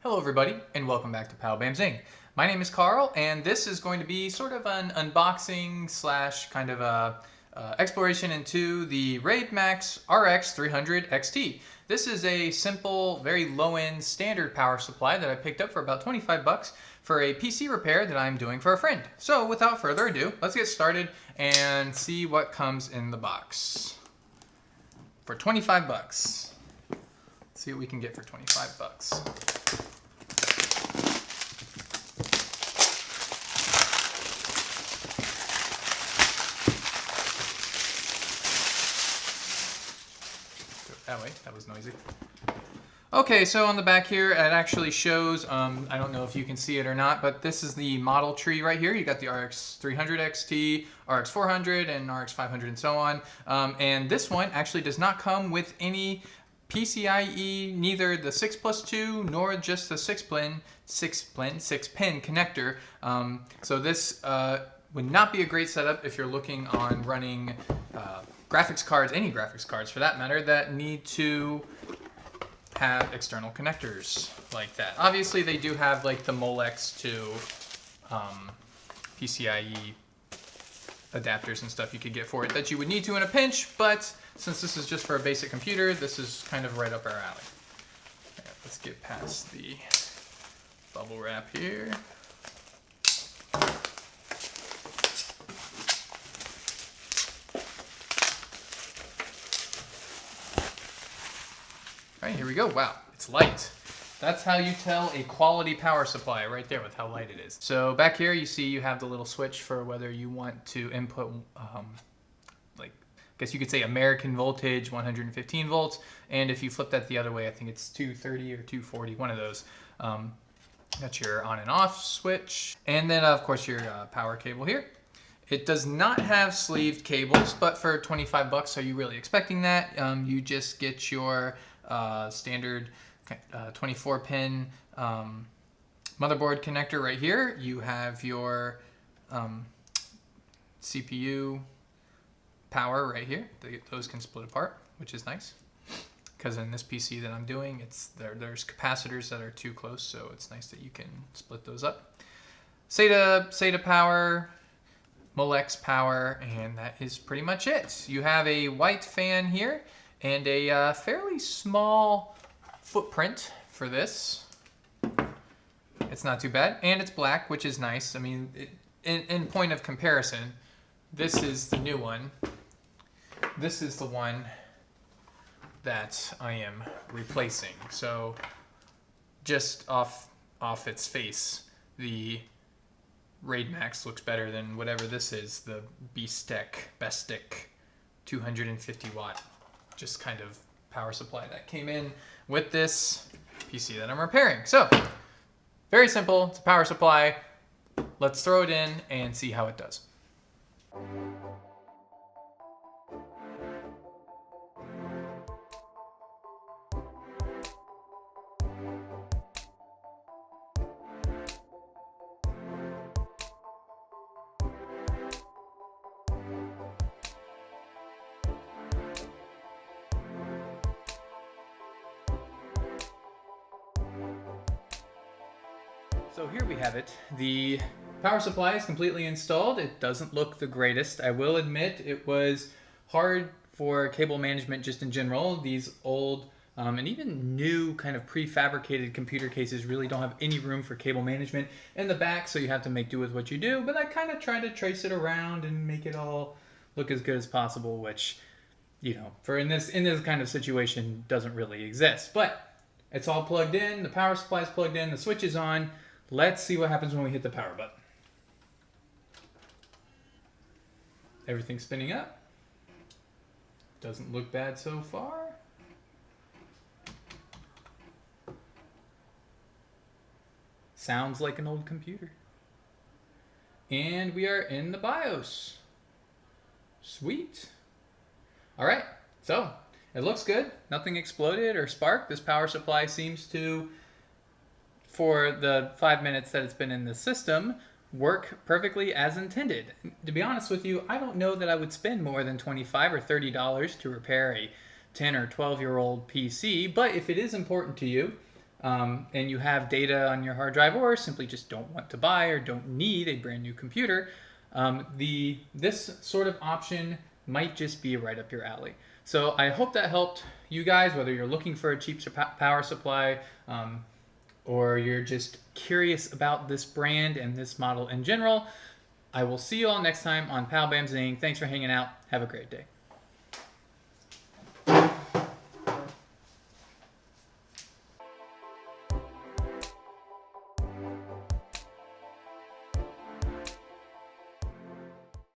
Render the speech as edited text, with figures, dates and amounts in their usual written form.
Hello everybody and welcome back to Pow Bam Zing. My name is Carl and this is going to be sort of an unboxing slash kind of a exploration into the Raidmax RX300-XT. This is a simple, very low-end standard power supply that I picked up for about 25 bucks for a PC repair that I'm doing for a friend. So without further ado, let's get started and see what comes in the box. For 25 bucks. Let's see what we can get for 25 bucks. That way, that was noisy. Okay, so on the back here, it actually shows, I don't know if you can see it or not, but this is the model tree right here. You got the RX300-XT, RX400, and RX500, and so on. And this one actually does not come with any PCIe, neither the 6+2 nor just the 6-pin connector. So this would not be a great setup if you're looking on running graphics cards, any graphics cards for that matter, that need to have external connectors like that. Obviously they do have like the Molex to PCIe adapters and stuff you could get for it that you would need to in a pinch, but since this is just for a basic computer, this is kind of right up our alley. All right, let's get past the bubble wrap here. All right, here we go. Wow, it's light. That's how you tell a quality power supply right there with how light it is. So back here you see you have the little switch for whether you want to input, like, I guess you could say American voltage, 115 volts. And if you flip that the other way, I think it's 230 or 240, one of those. That's your on and off switch. And then of course your power cable here. It does not have sleeved cables, but for 25 bucks, are you really expecting that? You just get your standard 24-pin motherboard connector right here. You have your CPU power right here. Those can split apart, which is nice. Because in this PC that I'm doing, there's capacitors that are too close, so it's nice that you can split those up. SATA power, Molex power, and that is pretty much it. You have a white fan here and a fairly small footprint for this. It's not too bad, and it's black, which is nice. I mean, in point of comparison, this is the new one. This is the one that I am replacing. So just off its face, the Raidmax looks better than whatever this is, the Bestek 250 watt, just kind of power supply that came in with this PC that I'm repairing. So very simple, it's a power supply. Let's throw it in and see how it does. So here we have it. The power supply is completely installed. It doesn't look the greatest. I will admit it was hard for cable management just in general. These old and even new kind of prefabricated computer cases really don't have any room for cable management in the back, so you have to make do with what you do. But I kind of try to trace it around and make it all look as good as possible, which, you know, for in this kind of situation doesn't really exist. But it's all plugged in, the power supply is plugged in, the switch is on. Let's see what happens when we hit the power button. Everything's spinning up. Doesn't look bad so far. Sounds like an old computer. And we are in the BIOS. Sweet. All right, so it looks good. Nothing exploded or sparked. This power supply seems to, for the 5 minutes that it's been in the system, work perfectly as intended. To be honest with you, I don't know that I would spend more than $25 or $30 to repair a 10 or 12-year-old PC, but if it is important to you, and you have data on your hard drive, or simply just don't want to buy or don't need a brand new computer, this sort of option might just be right up your alley. So I hope that helped you guys, whether you're looking for a cheap power supply, or you're just curious about this brand and this model in general. I will see you all next time on Pal Bam Zing. Thanks for hanging out. Have a great day.